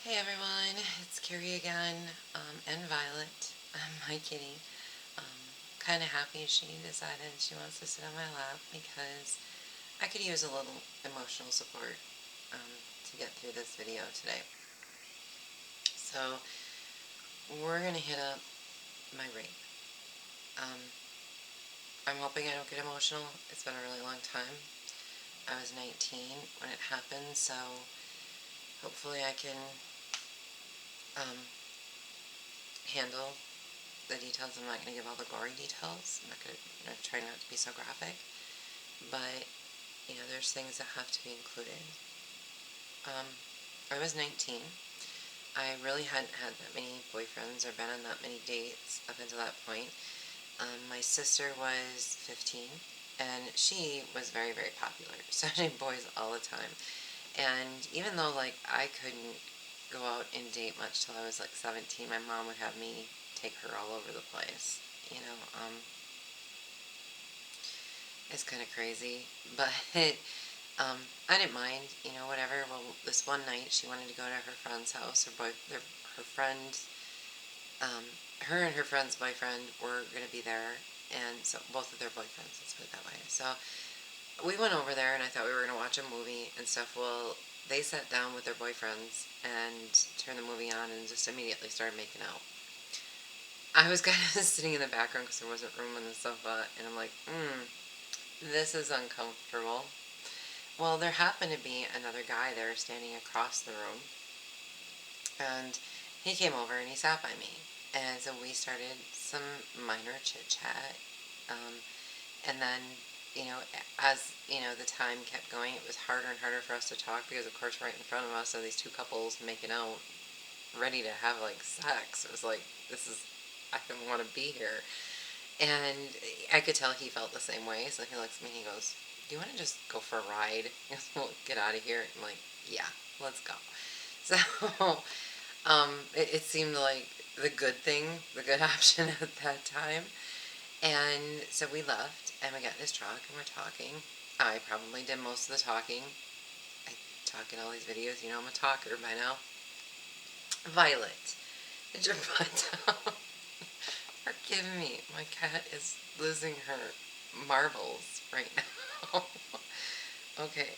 Hey everyone, it's Carrie again, and Violet, my kitty. Kind of happy she decided she wants to sit on my lap because I could use a little emotional support to get through this video today. So we're gonna hit up my rape. Um, I'm hoping I don't get emotional. It's been a really long time. I was 19 when it happened, so hopefully I can um, handle the details. I'm not going to give all the gory details. I'm going to try not to be so graphic. But, there's things that have to be included. I was 19. I really hadn't had that many boyfriends or been on that many dates up until that point. My sister was 15, and she was very, very popular. So I dated boys all the time. And even though, I couldn't go out and date much till I was, 17, my mom would have me take her all over the place. It's kind of crazy, but I didn't mind, whatever. Well, this one night she wanted to go to her friend's house. Her friend, her and her friend's boyfriend were going to be there, and so both of their boyfriends, let's put it that way. So we went over there, and I thought we were going to watch a movie and stuff. Well, they sat down with their boyfriends and turned the movie on and just immediately started making out. I was kind of sitting in the background because there wasn't room on the sofa, and I'm like, this is uncomfortable. Well, there happened to be another guy there standing across the room, and he came over and he sat by me. And so we started some minor chit chat. And then, as the time kept going, it was harder and harder for us to talk because, of course, right in front of us are these two couples making out, ready to have sex. It was like, I don't want to be here. And I could tell he felt the same way. So he looks at me and he goes, "Do you want to just go for a ride? We'll get out of here." I'm like, "Yeah, let's go." So it seemed like the good thing, the good option at that time. And so we left and we got in his truck and we're talking. I probably did most of the talking. I talk in all these videos, I'm a talker by now. Violet, did your butt down? Forgive me, my cat is losing her marbles right now. Okay,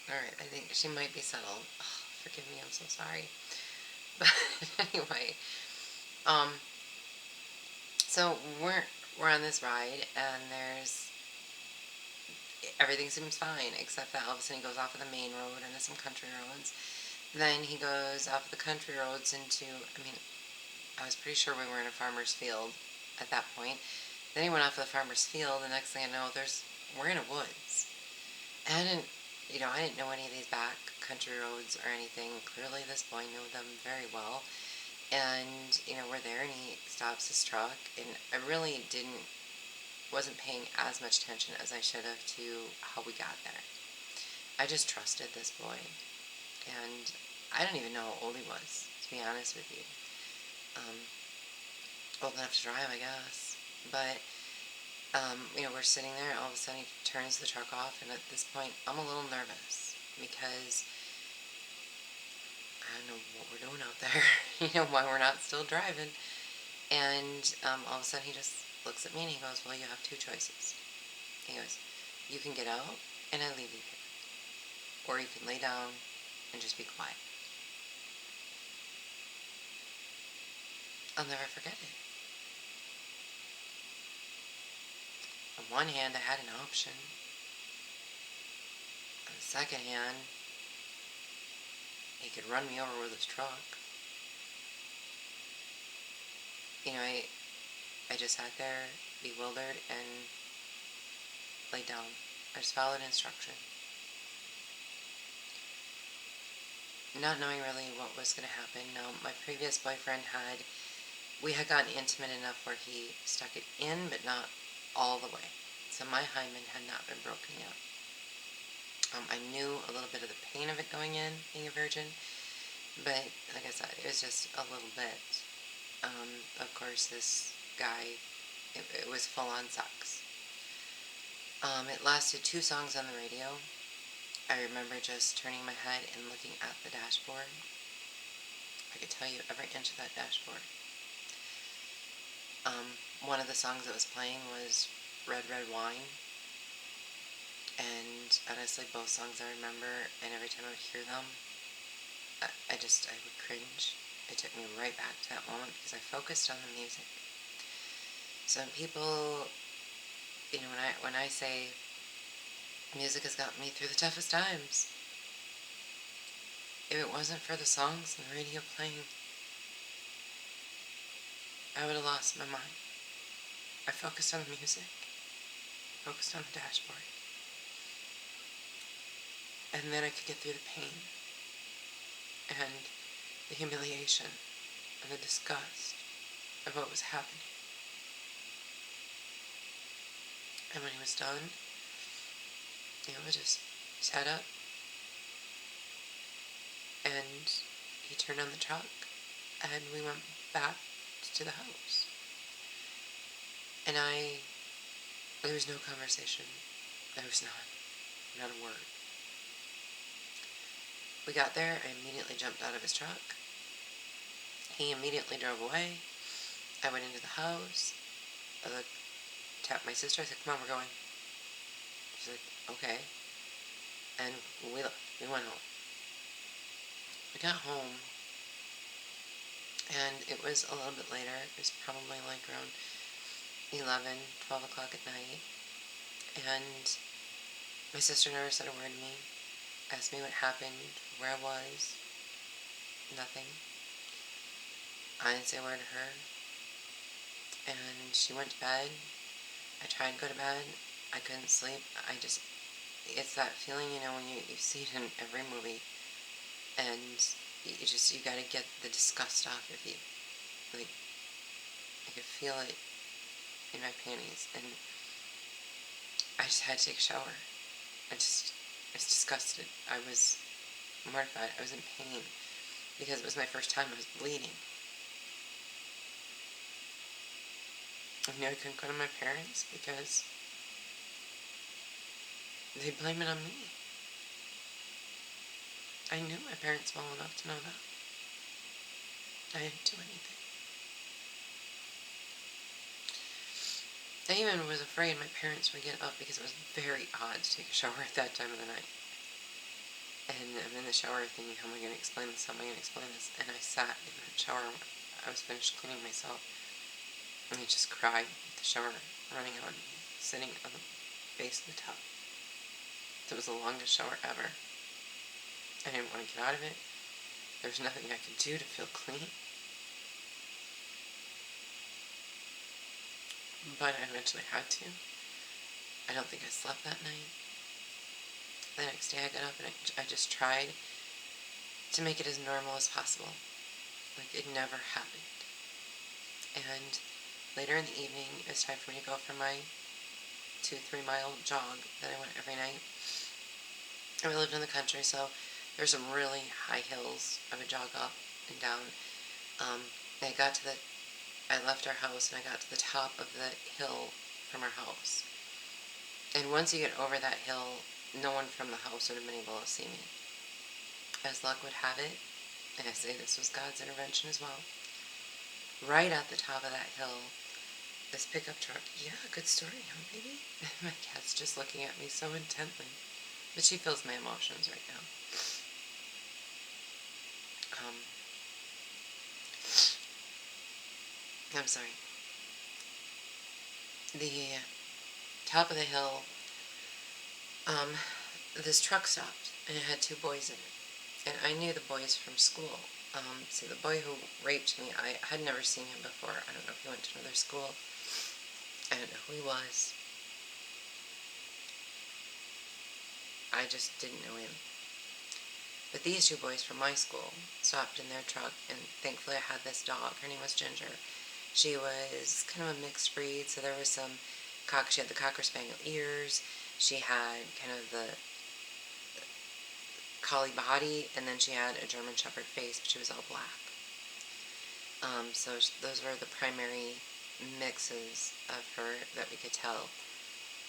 alright, I think she might be settled. Oh, forgive me, I'm so sorry. But anyway, um, so we're on this ride, and everything seems fine, except that all of a sudden he goes off of the main road into some country roads. Then he goes off the country roads I was pretty sure we were in a farmer's field at that point. Then he went off of the farmer's field. The next thing I know, we're in a woods. And I didn't know any of these back country roads or anything. Clearly, this boy knew them very well. And we're there, and he stops his truck, and I really wasn't paying as much attention as I should have to how we got there. I just trusted this boy, and I don't even know how old he was, to be honest with you. Old enough to drive, I guess. But we're sitting there, and all of a sudden he turns the truck off, and at this point, I'm a little nervous because I don't know what we're doing out there, why we're not still driving. And all of a sudden he just looks at me and he goes, "Well, you have two choices." He goes, "You can get out and I leave you here, or you can lay down and just be quiet." I'll never forget it. On one hand, I had an option. On the second hand, he could run me over with his truck. I just sat there bewildered and laid down. I just followed instruction. Not knowing really what was going to happen. Now, my previous boyfriend we had gotten intimate enough where he stuck it in, but not all the way. So my hymen had not been broken yet. I knew a little bit of the pain of it going in, being a virgin, but like I said, it was just a little bit. Of course, this guy, it was full-on sex. It lasted 2 songs on the radio. I remember just turning my head and looking at the dashboard. I could tell you every inch of that dashboard. One of the songs that was playing was Red Red Wine, and honestly, both songs I remember, and every time I would hear them, I would cringe. It took me right back to that moment because I focused on the music. So when people, when I say music has gotten me through the toughest times, if it wasn't for the songs and the radio playing, I would have lost my mind. I focused on the music, focused on the dashboard, and then I could get through the pain and the humiliation and the disgust of what was happening. And when he was done, we just sat up and he turned on the truck and we went back to the house. And there was no conversation. There was not a word. We got there, I immediately jumped out of his truck. He immediately drove away. I went into the house. I tapped my sister. I said, "Come on, we're going." She's like, "Okay." And we left. We went home. We got home, and it was a little bit later. It was probably like around 11, 12 o'clock at night. And my sister never said a word to me, asked me what happened, where I was, nothing. I didn't say a word to her. And she went to bed. I tried to go to bed. I couldn't sleep. It's that feeling, when you see it in every movie, and you gotta get the disgust off of you. Like, I could feel it in my panties, and I just had to take a shower. I was disgusted. I was mortified. I was in pain because it was my first time. I was bleeding. I knew I couldn't go to my parents because they'd blame it on me. I knew my parents well enough to know that. I didn't do anything. I even was afraid my parents would get up because it was very odd to take a shower at that time of the night. And I'm in the shower thinking, how am I going to explain this? How am I going to explain this? And I sat in the shower. I was finished cleaning myself. And I just cried with the shower running on me, sitting on the base of the tub. It was the longest shower ever. I didn't want to get out of it. There was nothing I could do to feel clean. But I eventually had to. I don't think I slept that night. The next day I got up and I just tried to make it as normal as possible. Like it never happened. And later in the evening, it was time for me to go for my 2-3 mile jog that I went every night. And we lived in the country, so there's some really high hills I would jog up and down. I left our house and I got to the top of the hill from our house. And once you get over that hill, no one from the house would have been able to see me. As luck would have it, and I say this was God's intervention as well, right at the top of that hill, this pickup truck, yeah, good story, huh, baby? My cat's just looking at me so intently, but she feels my emotions right now. I'm sorry. The top of the hill, this truck stopped, and it had 2 boys in it. And I knew the boys from school. See, the boy who raped me, I had never seen him before. I don't know if he went to another school. I don't know who he was. I just didn't know him. But these 2 boys from my school stopped in their truck, and thankfully I had this dog. Her name was Ginger. She was kind of a mixed breed, so there was she had the Cocker Spaniel ears, she had kind of the collie body, and then she had a German Shepherd face, but she was all black. So those were the primary mixes of her that we could tell.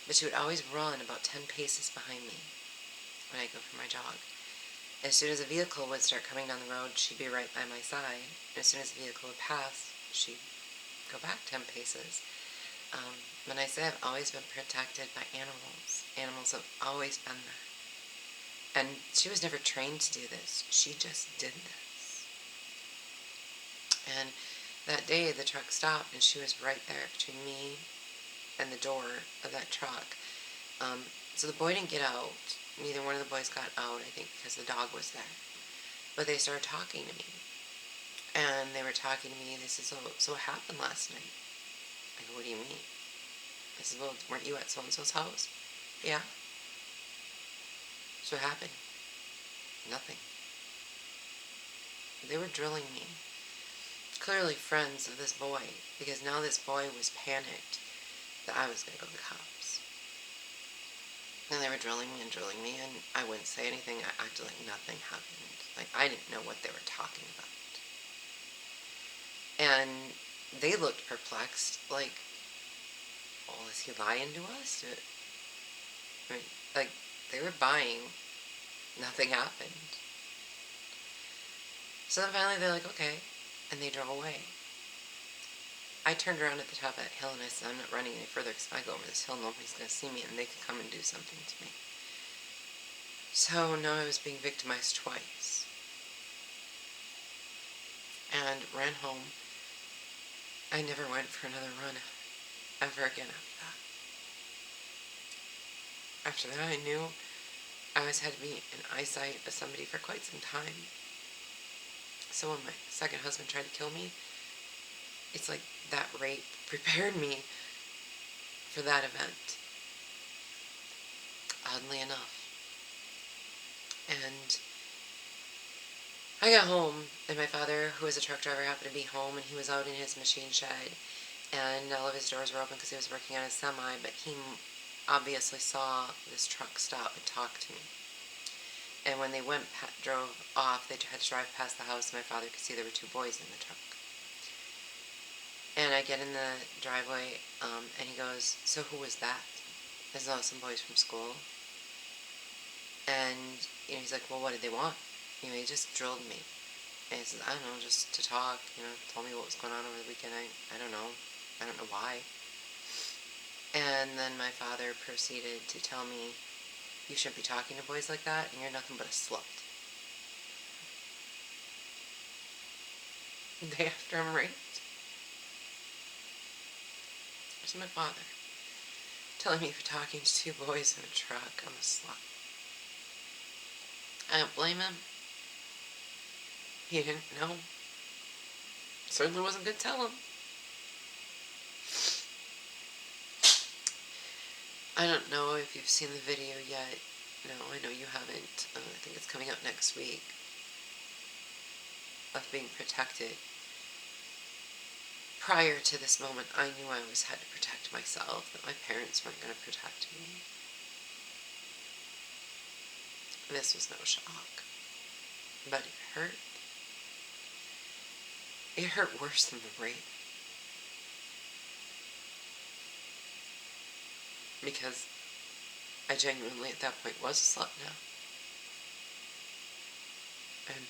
But she would always run about 10 paces behind me when I go for my jog. As soon as a vehicle would start coming down the road, she'd be right by my side. And as soon as the vehicle would pass, she'd go back 10 paces. When I say I've always been protected by animals, animals have always been there. And she was never trained to do this. She just did this. And that day, the truck stopped, and she was right there between me and the door of that truck. So the boy didn't get out. Neither one of the boys got out, I think, because the dog was there. But they started talking to me. And they were talking to me, and they said, so what happened last night? I go, what do you mean? I said, well, weren't you at so-and-so's house? Yeah. So what happened? Nothing. They were drilling me. Clearly friends of this boy, because now this boy was panicked that I was going to go to the cops. And they were drilling me, and I wouldn't say anything. I acted like nothing happened. Like I didn't know what they were talking about. And they looked perplexed, like, well, is he lying to us? I mean, like, they were buying. Nothing happened. So then finally they're like, okay. And they drove away. I turned around at the top of that hill and I said, I'm not running any further because if I go over this hill, nobody's going to see me and they could come and do something to me. So now I was being victimized twice. And ran home. I never went for another run ever again after that. After that, I knew I had to be in eyesight of somebody for quite some time. So when my second husband tried to kill me, it's like that rape prepared me for that event. Oddly enough. And I got home, and my father, who was a truck driver, happened to be home, and he was out in his machine shed, and all of his doors were open because he was working on a semi, but he obviously saw this truck stop and talk to me. And when they drove off, they had to drive past the house, and my father could see there were two boys in the truck. And I get in the driveway, and he goes, so who was that? I said, oh, some boys from school. And he's like, well, what did they want? He just drilled me. And he says, I don't know, just to talk, told me what was going on over the weekend. I don't know. I don't know why. And then my father proceeded to tell me, you shouldn't be talking to boys like that, and you're nothing but a slut. The day after I'm raped. There's my father telling me for talking to two boys in a truck, I'm a slut. I don't blame him. He didn't know. Certainly wasn't going to tell him. I don't know if you've seen the video yet. No, I know you haven't. I think it's coming out next week. Of being protected. Prior to this moment, I knew I had to protect myself, that my parents weren't going to protect me. This was no shock. But it hurt. It hurt worse than the rape. Because I genuinely at that point was a slut now. And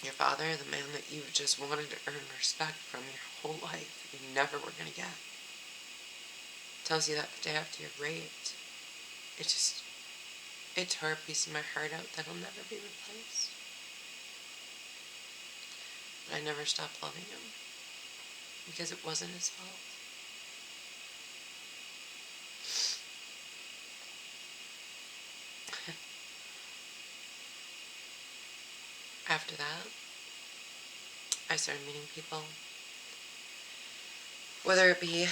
your father, the man that you just wanted to earn respect from your whole life, you never were going to get, tells you that the day after you're raped. It tore a piece of my heart out that'll never be replaced. But I never stopped loving him. Because it wasn't his fault. After that, I started meeting people. Whether it be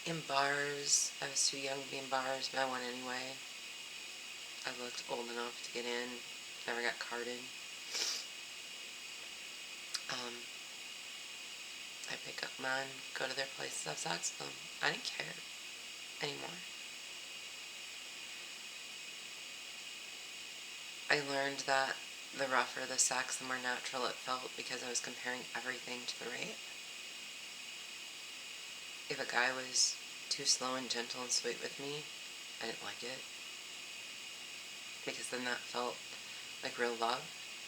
in bars. I was too young to be in bars, but I went anyway. I looked old enough to get in. Never got carded. I pick up men, go to their places, have sex with them. I didn't care anymore. I learned that the rougher the sex, the more natural it felt because I was comparing everything to the rape. If a guy was too slow and gentle and sweet with me, I didn't like it. because then that felt like real love,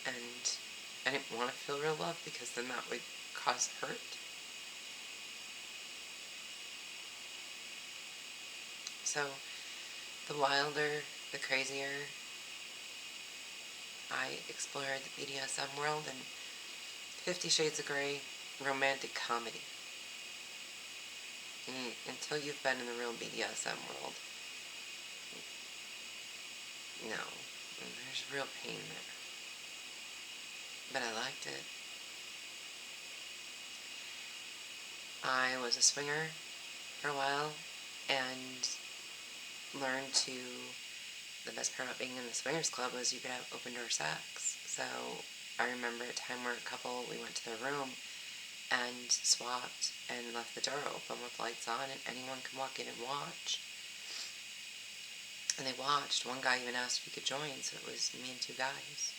and I didn't want to feel real love because then that would cause hurt. So the wilder, the crazier I explored the BDSM world, and 50 Shades of Grey, romantic comedy. Until you've been in the real BDSM world, no, there's real pain there. But I liked it. I was a swinger for a while and learned to, the best part about being in the swingers club was you could have open door sex. So I remember a time where a couple, we went to their room and swapped and left the door open with lights on, and anyone could walk in and watch. And they watched. One guy even asked if he could join, so it was me and two guys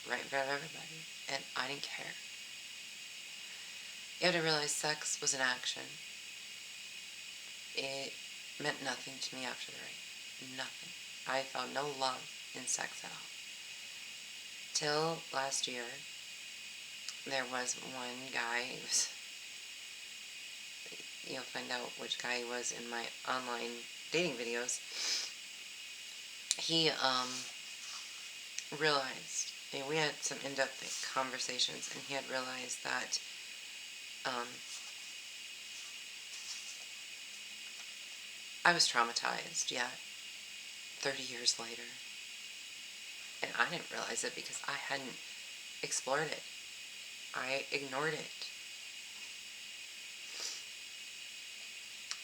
right in front of everybody, and I didn't care. You have to realize sex was an action. It meant nothing to me after the rape. Nothing. I found no love in sex at all. Till last year, there was one guy, you'll find out which guy he was in my online dating videos. He realized, and we had some in-depth conversations, and he had realized that I was traumatized, yet 30 years later. And I didn't realize it because I hadn't explored it. I ignored it.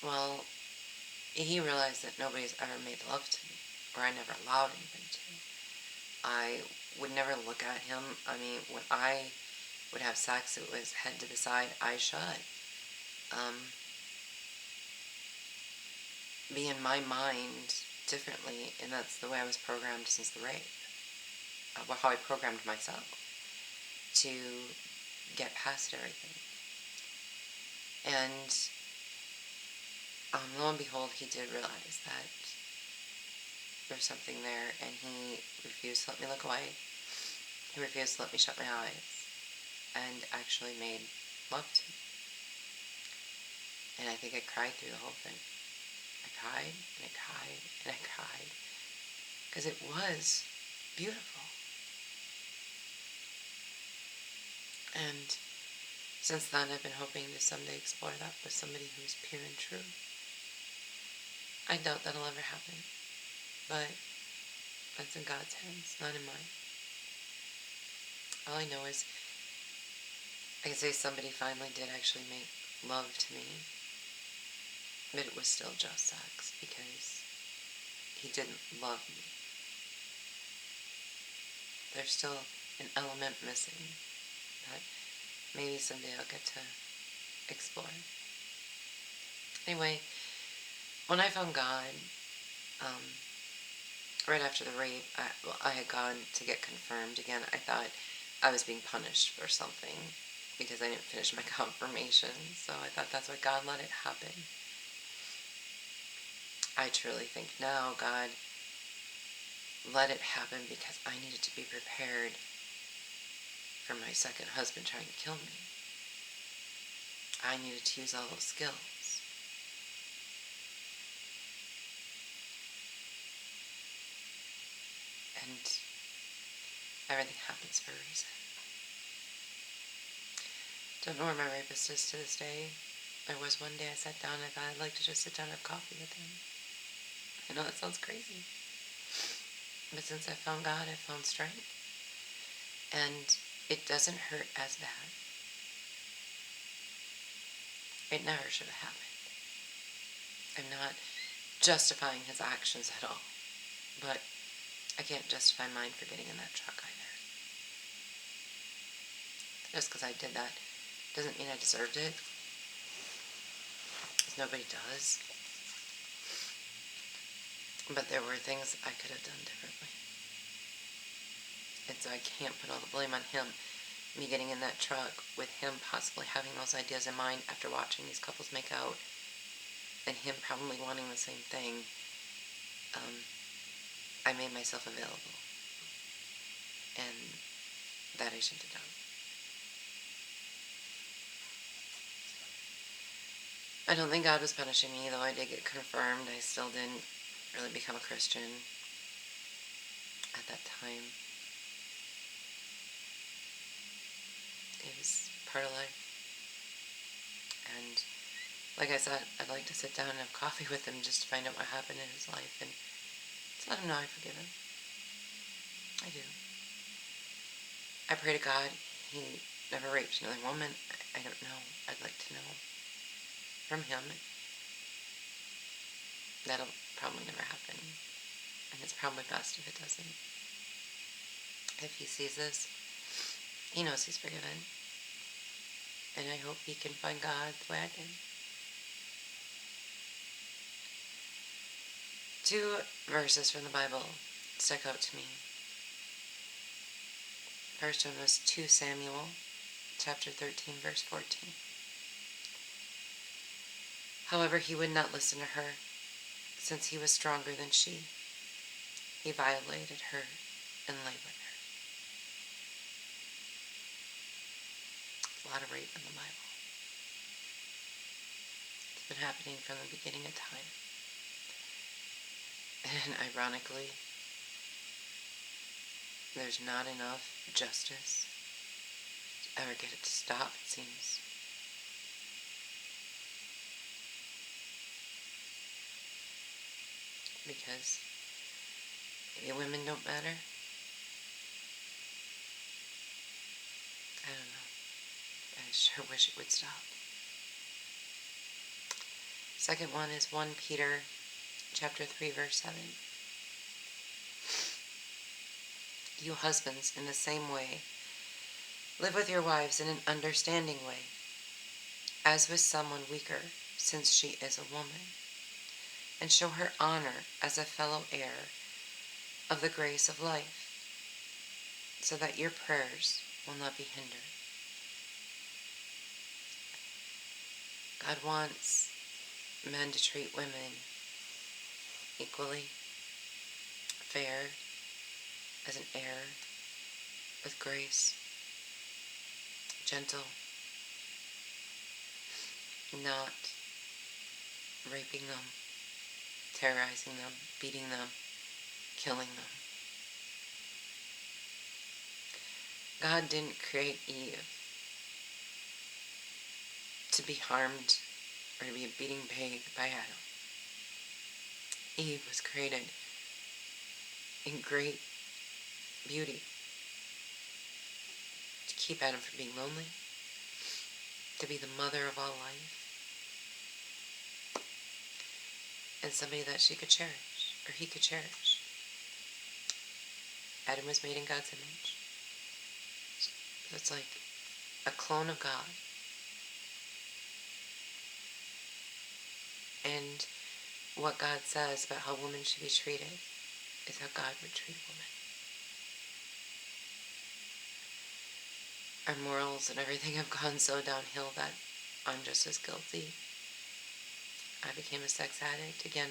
Well, he realized that nobody's ever made love to me, or I never allowed anybody to. I would never look at him. I mean, when I would have sex, it was head to the side, eyes shut. Be in my mind differently, and that's the way I was programmed since the rape. How I programmed myself to get past everything. And lo and behold, he did realize that there's something there, and he refused to let me look away. He refused to let me shut my eyes, and actually made love to me. And I think I cried through the whole thing. I cried, and I cried, and I cried, because it was beautiful. And since then, I've been hoping to someday explore that with somebody who's pure and true. I doubt that'll ever happen, but that's in God's hands, not in mine. All I know is I can say somebody finally did actually make love to me, but it was still just sex because he didn't love me. There's still an element missing that maybe someday I'll get to explore. Anyway, when I found God, right after the rape, I had gone to get confirmed again. I thought I was being punished for something because I didn't finish my confirmation, so I thought that's why God let it happen. I truly think now God let it happen because I needed to be prepared for my second husband trying to kill me. I needed to use all those skills. And everything happens for a reason. Don't know where my rapist is to this day. There was one day I sat down and I thought I'd like to just sit down and have coffee with him. I know that sounds crazy. But since I found God, I found strength. And it doesn't hurt as bad. It never should have happened. I'm not justifying his actions at all. But I can't justify mine for getting in that truck either. Just because I did that doesn't mean I deserved it. Because nobody does. But there were things I could have done differently. And so I can't put all the blame on him. Me getting in that truck with him possibly having those ideas in mind after watching these couples make out, and him probably wanting the same thing. I made myself available. And that I shouldn't have done. I don't think God was punishing me, though I did get confirmed. I still didn't really become a Christian at that time. It was part of life. And like I said, I'd like to sit down and have coffee with him just to find out what happened in his life and to let him know I forgive him. I do. I pray to God he never raped another woman. I don't know. I'd like to know from him. That'll probably never happen. And it's probably best if it doesn't. If he sees this, he knows he's forgiven. And I hope he can find God the way I did. 2 verses from the Bible stuck out to me. First one was 2 Samuel, chapter 13, verse 14. However, he would not listen to her, since he was stronger than she. He violated her and lay with her. A lot of rape in the Bible. It's been happening from the beginning of time. And ironically, there's not enough justice to ever get it to stop, it seems. Because maybe women don't matter. I don't know. I sure wish it would stop. Second one is 1 Peter chapter 3, verse 7. You husbands, in the same way, live with your wives in an understanding way, as with someone weaker, since she is a woman, and show her honor as a fellow heir of the grace of life, so that your prayers will not be hindered. God wants men to treat women equally, fair, as an heir, with grace, gentle, not raping them, terrorizing them, beating them, killing them. God didn't create Eve to be harmed or to be a beating pig by Adam. Eve was created in great beauty to keep Adam from being lonely, to be the mother of all life, and somebody that she could cherish, or he could cherish. Adam was made in God's image. So it's like a clone of God. And what God says about how women should be treated is how God would treat a woman. Our morals and everything have gone so downhill that I'm just as guilty. I became a sex addict. Again,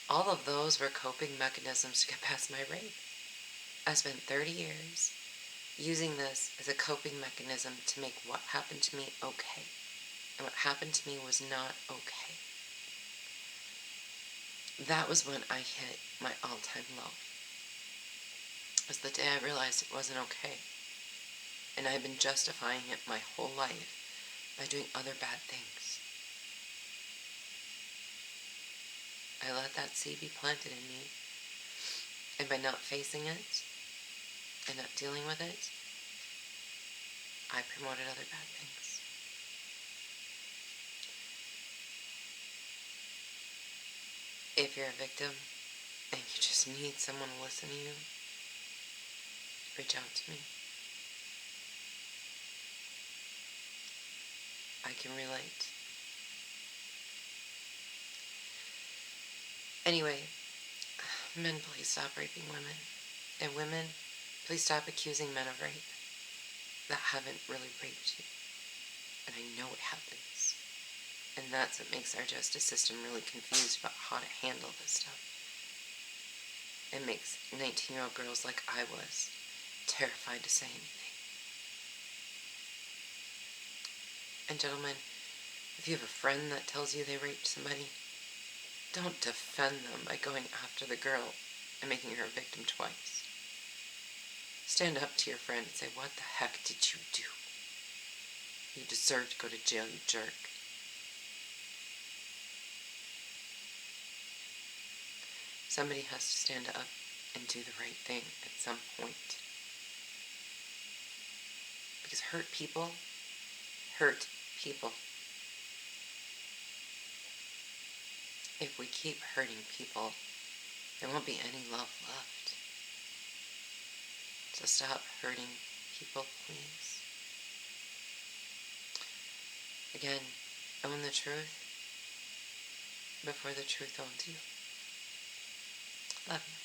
all of those were coping mechanisms to get past my rape. I spent 30 years using this as a coping mechanism to make what happened to me okay. And what happened to me was not okay. That was when I hit my all-time low. It was the day I realized it wasn't okay. And I've been justifying it my whole life by doing other bad things. I let that seed be planted in me, and by not facing it and not dealing with it, I promoted other bad things. If you're a victim and you just need someone to listen to you, reach out to me. I can relate. Anyway, men, please stop raping women. And women, please stop accusing men of rape that haven't really raped you. And I know it happens. And that's what makes our justice system really confused about how to handle this stuff. It makes 19-year-old girls like I was terrified to say anything. And gentlemen, if you have a friend that tells you they raped somebody, don't defend them by going after the girl and making her a victim twice. Stand up to your friend and say, what the heck did you do? You deserve to go to jail, you jerk. Somebody has to stand up and do the right thing at some point. Because hurt people hurt people. If we keep hurting people, there won't be any love left. So stop hurting people, please. Again, own the truth before the truth owns you. Love you.